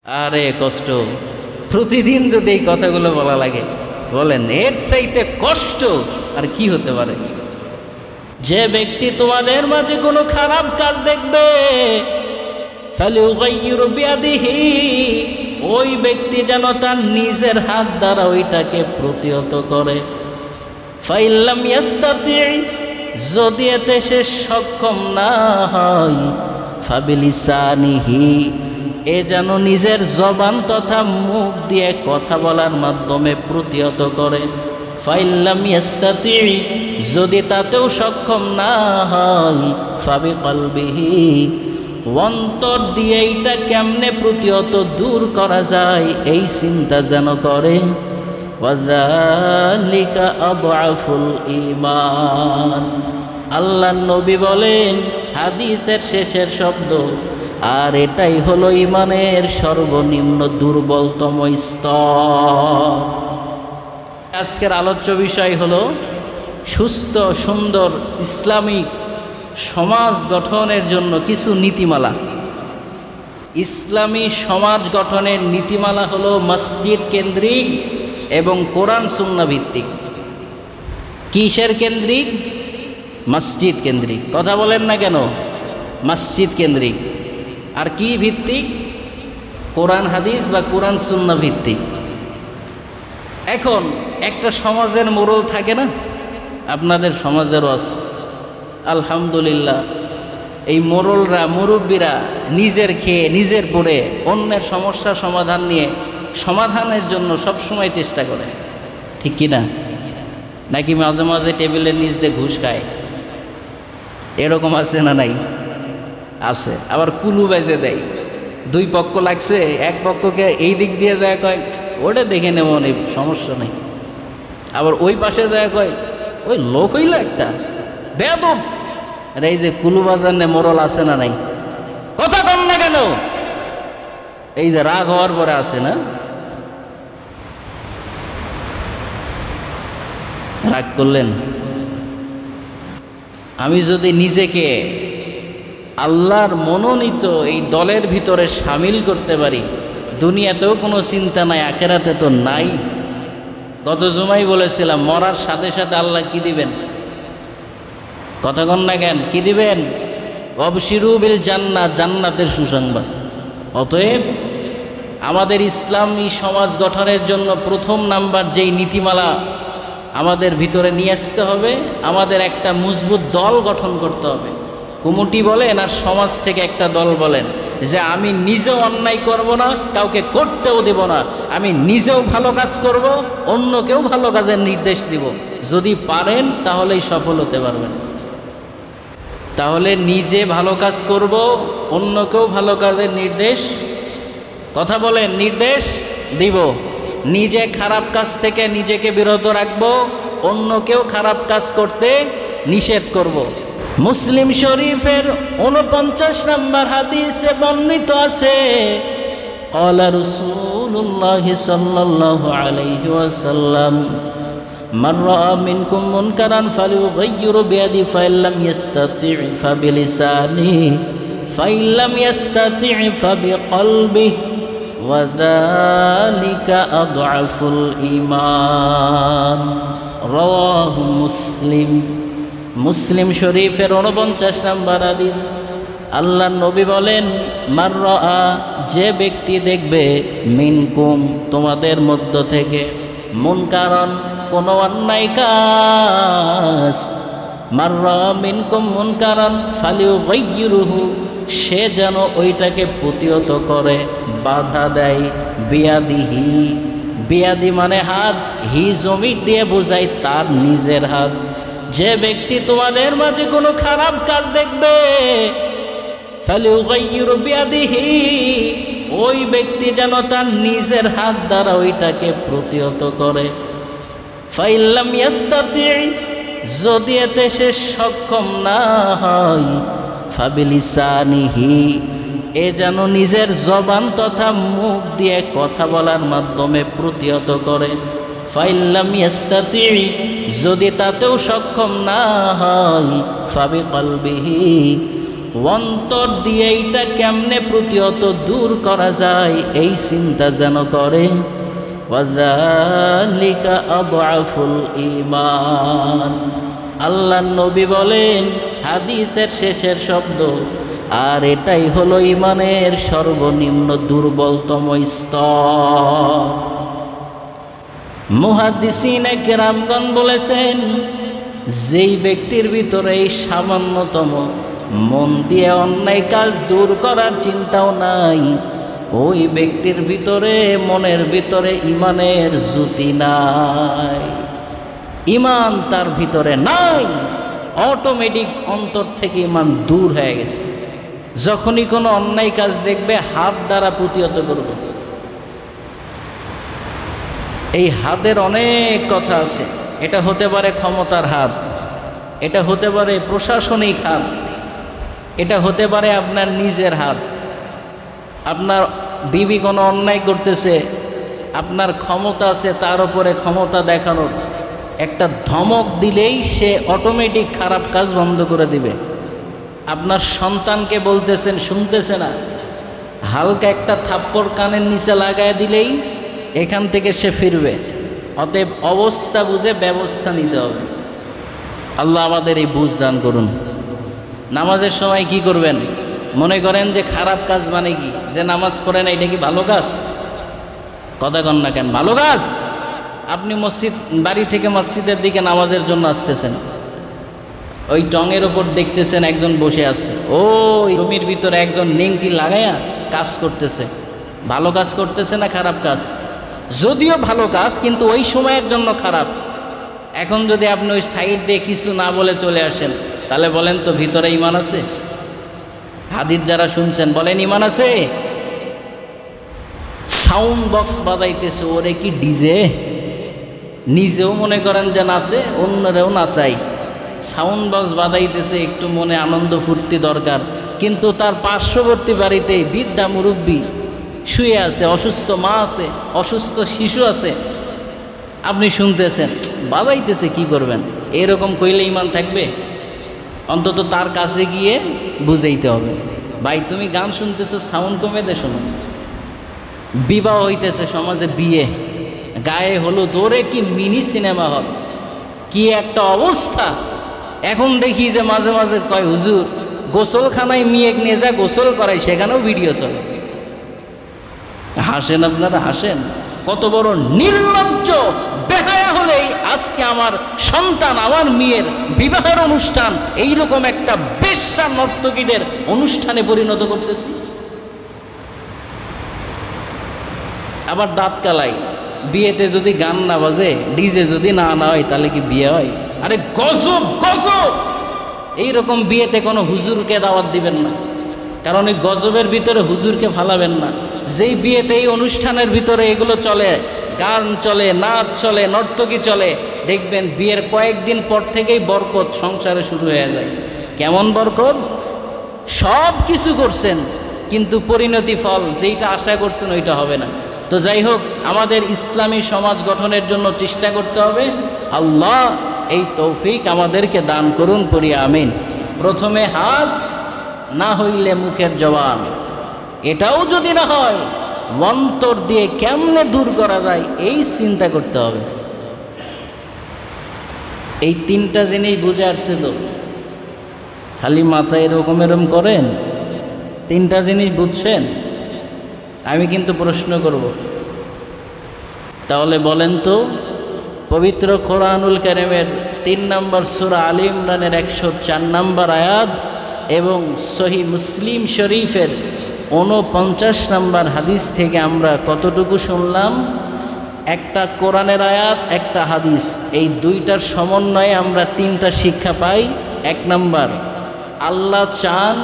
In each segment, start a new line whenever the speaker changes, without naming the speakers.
আরে কষ্ট, প্রতিদিন যদি এই কথাগুলো বলা লাগে, বলেন এর চাইতে কষ্ট আর কি হতে পারে? যে ব্যক্তি তোমাদের মাঝে কোনো খারাপ কাজ দেখবে, ফালিউগাইয়িরু বিয়াদিহি, ওই ব্যক্তি যেন তার নিজের হাত দ্বারা ওইটাকে প্রতিহত করে। ফাইল্লাম ইয়াস্তাতি, যদি এতে সে সক্ষম না হয়, ফাবিলিসানিহি, এ যেন নিজের জবান তথা মুখ দিয়ে কথা বলার মাধ্যমে প্রতিহত করে। ফাইল্লাম ইয়াস্তাতি, যদি তাতেও সক্ষম না হয়, ফাবিকলবিহি, অন্তর দিয়ে এইটা কেমনে প্রতিহত দূর করা যায় এই চিন্তা যেন করে। ওয়াযালিকা আদআফুল ঈমান। আল্লাহর নবী বলেন হাদিসের শেষের শব্দ, আর এটাই হলো ঈমানের সর্বনিম্ন দুর্বলতম স্তর। আজকের আলোচ্য বিষয় হলো সুস্থ সুন্দর ইসলামিক সমাজ গঠনের জন্য কিছু নীতিমালা। ইসলামী সমাজ গঠনের নীতিমালা হলো মসজিদ কেন্দ্রিক এবং কোরআন সুন্নাহ ভিত্তিক। কিসের কেন্দ্রিক? মসজিদ কেন্দ্রিক। কথা বলেন না কেন? মসজিদ কেন্দ্রিক। আর কি ভিত্তিক? কোরআন হাদিস বা কোরআন সুন্নাহ ভিত্তিক। এখন একটা সমাজের মোড়ল থাকে না, আপনাদের সমাজেরও আছে আলহামদুলিল্লাহ। এই মোড়লরা মুরব্বীরা নিজের খেয়ে নিজের পড়ে অন্যের সমস্যা সমাধান নিয়ে সমাধানের জন্য সবসময় চেষ্টা করে, ঠিক কি না? নাকি মাঝে মাঝে টেবিলের নিচ দিয়ে ঘুষ খায়? এরকম আছে না নাই? আছে। আবার কুলু বেজে দেয়। দুই পক্ষ লাগছে, এক পক্ষকে এই দিক দিয়ে যায় কয় ওটা দেখে নেব, নেই সমস্যা নেই। আবার ওই পাশে যায় কয় ওই লোক হইল একটা বেয়াদব। আর এই যে কুলু বাজার নে মোরল আছে না নাই? কথা কম না কেন? এই যে রাগ হওয়ার পরে আছে না, রাগ করলেন। আমি যদি নিজেকে আল্লাহর মনোনীত এই দলের ভিতরে সামিল করতে পারি, দুনিয়াতেও কোনো চিন্তা নাই, আখেরাতে তো নাই। গত জুমাই বলেছিলাম মরার সাথে সাথে আল্লাহ কি দিবেন? কথা কন না কেন? কি দিবেন? অবশিরু বিল জান্নাত, জান্নাতের সুসংবাদ। অতএব আমাদের ইসলামী সমাজ গঠনের জন্য প্রথম নাম্বার যেই নীতিমালা আমাদের ভিতরে নিয়ে আসতে হবে, আমাদের একটা মজবুত দল গঠন করতে হবে। কমিটি বলেন আর সমাজ থেকে একটা দল বলেন যে আমি নিজেও অন্যায় করব না, কাউকে করতেও দেব না, আমি নিজেও ভালো কাজ করব, অন্যকেও ভালো কাজের নির্দেশ দিব। যদি পারেন তাহলেই সফল হতে পারবেন। তাহলে নিজে ভালো কাজ করব, অন্যকেও ভালো কাজের নির্দেশ, কথা বলেন, নির্দেশ দিব। নিজে খারাপ কাজ থেকে নিজেকে বিরত রাখবো, অন্যকেও খারাপ কাজ করতে নিষেধ করব। মুসলিম শরীফের 49 নম্বর হাদিসে বর্ণিত আছে, ক্বালা রাসূলুল্লাহ সাল্লাল্লাহু আলাইহি ওয়াসাল্লাম, মান রাআ মিনকুম মুনকারান ফালিয়ুগাইয়িরু বিয়াদিহি ফাইল্লাম ইয়াস্তাতি' ফাবিলিসানিহি ফাইল্লাম ইয়াস্তাতি' ফাবিকলবিহি ওয়াযালিকা আদআফুল ঈমান। রাওয়াহু মুসলিম। মুসলিম শরীফের 49 নম্বর হাদিস। আল্লাহর নবী বলেন মান রাআ, যে ব্যক্তি দেখবে, মিনকুম তোমাদের মধ্য থেকে, মুনকারন কোনো অন্যায় কাজ, মান রাআ মিনকুম মুনকারন ফালিয়ুগাইয়িরুহু, সে যেন ওইটাকে প্রতিহত করে, বাধা দেয়, বিয়াদিহি, বিয়াদি মানে হাত, হি জমির দিয়ে বোঝায় তার নিজের হাত। যে ব্যক্তি তোমাদের মাঝে কোনো খারাপ কাজ দেখবে, ফালিয়ুগাইয়িরু বিয়াদিহি, ওই ব্যক্তি যেন তার নিজের হাত দ্বারা ওইটাকে প্রতিহত করে। ফাইল্লাম ইয়াস্তাতি', যদি এতে সে সক্ষম না হয়, ফাবিলিসানিহি, এ যেন নিজের জবান তথা মুখ দিয়ে কথা বলার মাধ্যমে প্রতিহত করে। ফাইল্লাম ইয়াস্তাতি', যদি তাতেও সক্ষম না হয়, ফাবিকলবিহি, অন্তর দিয়ে এইটা কেমনে প্রতিহত দূর করা যায় এই চিন্তা যেন করে। ওয়াযালিকা আদআফুল ঈমান। আল্লাহ নবী বলেন হাদিসের শেষের শব্দ, আর এটাই হলো ঈমানের সর্বনিম্ন দুর্বলতম স্তর। মুহাদ্দিসিনে কেরামগণ বলেছেন, যেই ব্যক্তির ভিতরে এই সামান্যতম মন দিয়ে অন্যায় কাজ দূর করার চিন্তাও নাই, ওই ব্যক্তির ভিতরে মনের ভিতরে ঈমানের জ্যোতি নাই, ঈমান তার ভিতরে নাই। অটোমেটিক অন্তর থেকে ঈমান দূর হয়ে গেছে। যখনই কোনো অন্যায় কাজ দেখবে হাত দ্বারা প্রতিহত করবে। এই হাতের অনেক কথা আছে। এটা হতে পারে ক্ষমতার হাত, এটা হতে পারে প্রশাসনিক হাত, এটা হতে পারে আপনার নিজের হাত। আপনার বিবি কোনো অন্যায় করতেছে, আপনার ক্ষমতা আছে তার উপরে ক্ষমতা দেখানোর, একটা ধমক দিলেই সে অটোমেটিক খারাপ কাজ বন্ধ করে দিবে। আপনার সন্তানকে বলতেছেন, শুনতেছে না, হালকা একটা থাপ্পড় কানের নিচে লাগায় দিলেই এখান থেকে সে ফিরবে। অতএব অবস্থা বুঝে ব্যবস্থা নিতে হবে। আল্লাহ আমাদের এই বুঝ দান করুন। নামাজের সময় কি করবেন? মনে করেন যে খারাপ কাজ মানে কি? যে নামাজ পড়ে না এটা কি ভালো কাজ? কথা কন না কেন? ভালো কাজ। আপনি বাড়ি থেকে মসজিদের দিকে নামাজের জন্য আসতেছেন, ওই টঙের ওপর দেখতেছেন একজন বসে আছে, ওই জমির ভিতরে একজন নিংটি লাগায়া কাজ করতেছে। ভালো কাজ করতেছে না খারাপ কাজ? যদিও ভালো কাজ, কিন্তু ওই সময়ের জন্য খারাপ। এখন যদি আপনি ওই সাইড দিয়ে কিছু না বলে চলে আসেন, তাহলে বলেন তো ভিতরে ঈমান আছে? হাদিস যারা শুনছেন বলেন ঈমান আছে? সাউন্ড বক্স বাজাইতেছে, ওরে কি ডিজে! নিজেও মনে করেন যে নাচে, অন্যরেও নাচাই। সাউন্ড বক্স বাজাইতেছে, একটু মনে আনন্দ ফুর্তি দরকার, কিন্তু তার পার্শ্ববর্তী বাড়িতে বৃদ্ধা মুরব্বী শুয়ে আছে, অসুস্থ মা আছে, অসুস্থ শিশু আছে, আপনি শুনতেছেন, বাজাইতেছে, কি করবেন? এরকম কইলে ঈমান থাকবে? অন্তত তার কাছে গিয়ে বুঝাইতে হবে, ভাই তুমি গান শুনতেছো, সাউন্ড কমে দে, শোনো। বিবাহ হইতেছে সমাজে, বিয়ে, গায়ে হলুদ, ওরে কি মিনি সিনেমা হল, কি একটা অবস্থা! এখন দেখি যে মাঝে মাঝে কয় হুজুর গোসলখানায় মেয়েক নিয়ে যা গোসল করায়, সেখানেও ভিডিও চলে। হাসেন আপনারা, হাসেন। কত বড় নির্লজ্জ বেহায়া হলেই আজকে আমার সন্তান, আমার মেয়ের বিবাহের অনুষ্ঠান এইরকম একটা বেশ্যা নর্তকীদের অনুষ্ঠানে পরিণত করতেছি। আবার দাঁত কালাই, বিয়েতে যদি গান না বাজে, ডিজে যদি না হয়, তাহলে কি বিয়ে হয়? আরে গজব গজব! এইরকম বিয়েতে কোনো হুজুরকে দাওয়াত দিবেন না, কারণ এই গজবের ভিতরে হুজুরকে ফালাবেন না। যেই বিয়েতে, এই অনুষ্ঠানের ভিতরে এগুলো চলে, গান চলে, নাচ চলে, নর্তকী চলে, দেখবেন বিয়ের কয়েকদিন পর থেকেই বরকত সংসারে শুরু হয়ে যায়। কেমন বরকত? সব কিছু করছেন, কিন্তু পরিণতি ফল যেইটা আশা করছেন ওইটা হবে না। তো যাই হোক, আমাদের ইসলামী সমাজ গঠনের জন্য চেষ্টা করতে হবে। আল্লাহ এই তৌফিক আমাদেরকে দান করুন, পড়ি আমিন। প্রথমে হাত, না হইলে মুখের জবান। এটাও যদি না হয়, অন্তর দিয়ে কেমনে দূর করা যায় এই চিন্তা করতে হবে। এই তিনটা জিনিস বুঝে আসছে তো? খালি মাথায় এরকম এরকম করেন? তিনটা জিনিস বুঝছেন? আমি কিন্তু প্রশ্ন করব, তাহলে বলেন তো, পবিত্র কোরআনুল কারীমের 3 নম্বর সূরা আলে ইমরানের 104 নম্বর আয়াত এবং সহিহ মুসলিম শরীফের 49 নম্বর হাদিস থেকে আমরা কতটুকু শুনলাম? একটা কোরআনের আয়াত, একটা হাদিস, এই দুইটার সমন্বয়ে আমরা 3টা শিক্ষা পাই। 1 নম্বর, আল্লাহ চান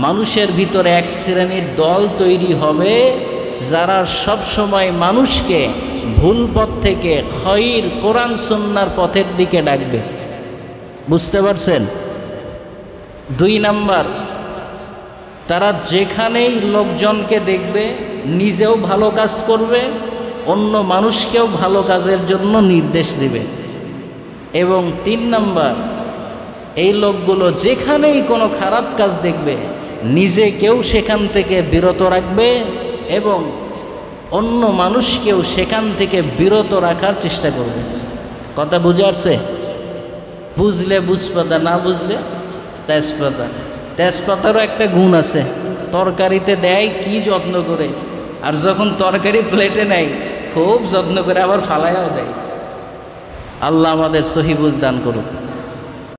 মানুষের ভিতরে এক শ্রেণীর দল তৈরি হবে যারা সব সময় মানুষকে ভুল পথ থেকে খৈর কোরআন সুন্নাহর পথের দিকে ডাকবে। বুঝতে পারছেন? 2 নম্বর, তারা যেখানেই লোকজনকে দেখবে নিজেও ভালো কাজ করবে, অন্য মানুষকেও ভালো কাজের জন্য নির্দেশ দিবে। এবং 3 নম্বর, এই লোকগুলো যেখানেই কোনো খারাপ কাজ দেখবে নিজেকেও সেখান থেকে বিরত রাখবে এবং অন্য মানুষকেও সেখান থেকে বিরত রাখার চেষ্টা করবে। কথা বুঝে আসছে? বুঝলে বুঝপাতা, না বুঝলে তেজপাতা। তেজপাতারও একটা গুণ আছে, তরকারিতে দেয় কি যত্ন করে, আর যখন তরকারি প্লেটে নেয় খুব যত্ন করে আবার ফালাইয়াও দেয়। আল্লাহ আমাদের সহি বুঝ দান করুক।